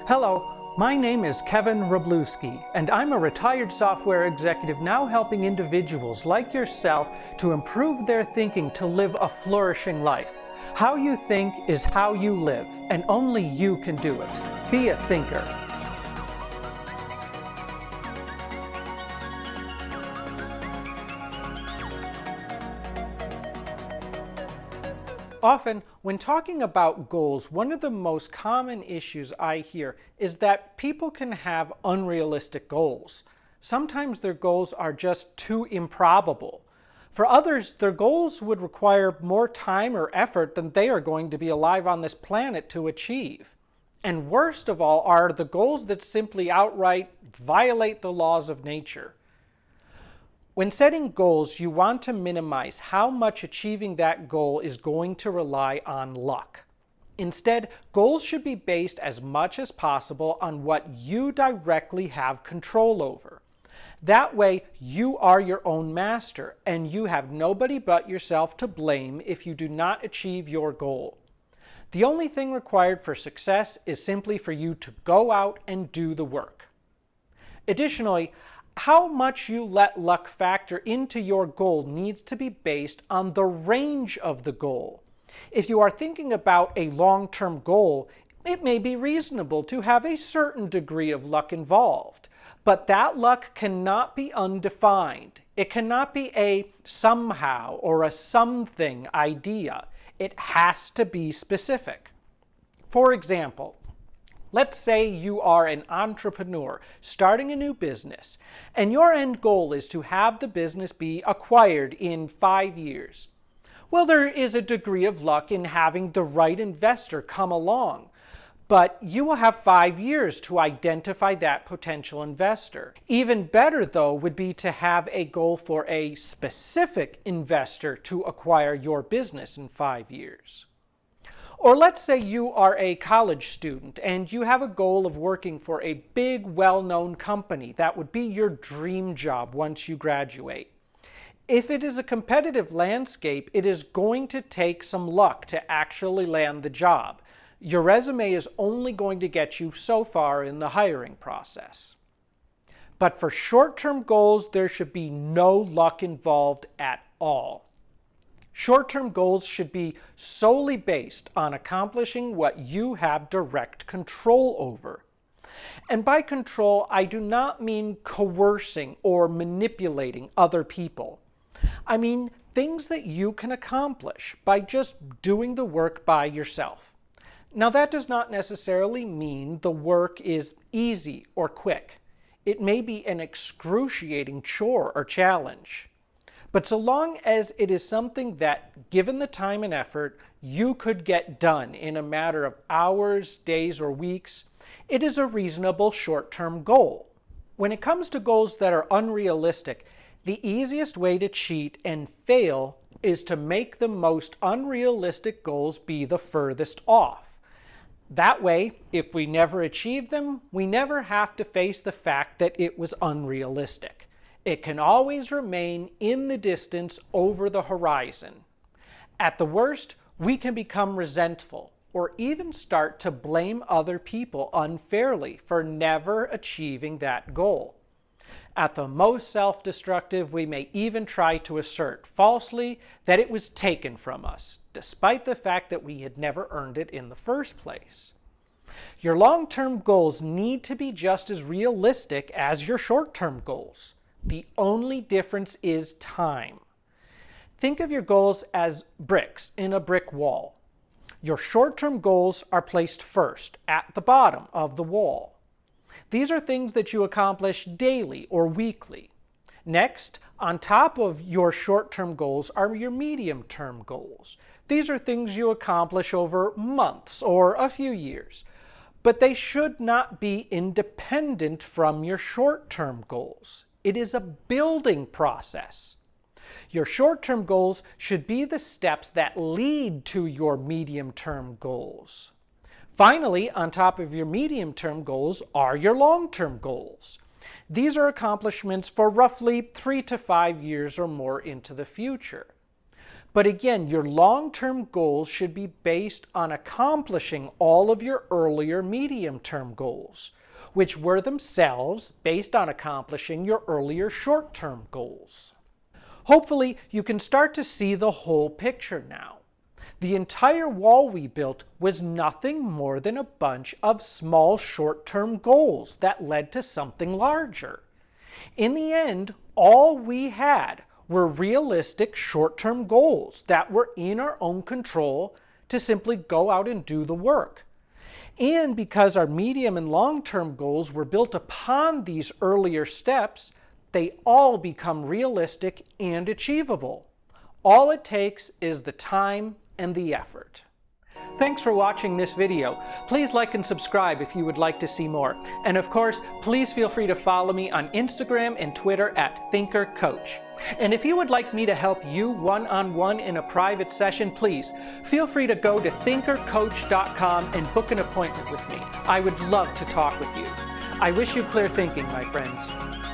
Hello, my name is Kevin Wroblewski, and I'm a retired software executive now helping individuals like yourself to improve their thinking to live a flourishing life. How you think is how you live, and only you can do it. Be a thinker. Often, when talking about goals, one of the most common issues I hear is that people can have unrealistic goals. Sometimes their goals are just too improbable. For others, their goals would require more time or effort than they are going to be alive on this planet to achieve. And worst of all are the goals that simply outright violate the laws of nature. When setting goals, you want to minimize how much achieving that goal is going to rely on luck. Instead, goals should be based as much as possible on what you directly have control over. That way, you are your own master, and you have nobody but yourself to blame if you do not achieve your goal. The only thing required for success is simply for you to go out and do the work. Additionally, how much you let luck factor into your goal needs to be based on the range of the goal. If you are thinking about a long-term goal, it may be reasonable to have a certain degree of luck involved, but that luck cannot be undefined. It cannot be a somehow or a something idea. It has to be specific. For example, let's say you are an entrepreneur starting a new business, and your end goal is to have the business be acquired in 5 years. Well, there is a degree of luck in having the right investor come along, but you will have 5 years to identify that potential investor. Even better, though, would be to have a goal for a specific investor to acquire your business in 5 years. Or let's say you are a college student and you have a goal of working for a big, well-known company that would be your dream job once you graduate. If it is a competitive landscape, it is going to take some luck to actually land the job. Your resume is only going to get you so far in the hiring process. But for short-term goals, there should be no luck involved at all. Short-term goals should be solely based on accomplishing what you have direct control over. And by control, I do not mean coercing or manipulating other people. I mean things that you can accomplish by just doing the work by yourself. Now, that does not necessarily mean the work is easy or quick. It may be an excruciating chore or challenge. But so long as it is something that, given the time and effort, you could get done in a matter of hours, days, or weeks, it is a reasonable short-term goal. When it comes to goals that are unrealistic, the easiest way to cheat and fail is to make the most unrealistic goals be the furthest off. That way, if we never achieve them, we never have to face the fact that it was unrealistic. It can always remain in the distance over the horizon. At the worst, we can become resentful or even start to blame other people unfairly for never achieving that goal. At the most self-destructive, we may even try to assert falsely that it was taken from us, despite the fact that we had never earned it in the first place. Your long-term goals need to be just as realistic as your short-term goals. The only difference is time. Think of your goals as bricks in a brick wall. Your short-term goals are placed first, at the bottom of the wall. These are things that you accomplish daily or weekly. Next, on top of your short-term goals are your medium-term goals. These are things you accomplish over months or a few years. But they should not be independent from your short-term goals. It is a building process. Your short-term goals should be the steps that lead to your medium-term goals. Finally, on top of your medium-term goals are your long-term goals. These are accomplishments for roughly 3 to 5 years or more into the future. But again, your long-term goals should be based on accomplishing all of your earlier medium-term goals, which were themselves based on accomplishing your earlier short-term goals. Hopefully, you can start to see the whole picture now. The entire wall we built was nothing more than a bunch of small short-term goals that led to something larger. In the end, all we had were realistic short-term goals that were in our own control to simply go out and do the work. And because our medium and long-term goals were built upon these earlier steps, they all become realistic and achievable. All it takes is the time and the effort. Thanks for watching this video. Please like and subscribe if you would like to see more. And of course, please feel free to follow me on Instagram and Twitter at ThinkerCoach. And if you would like me to help you one-on-one in a private session, please feel free to go to thinkercoach.com and book an appointment with me. I would love to talk with you. I wish you clear thinking, my friends.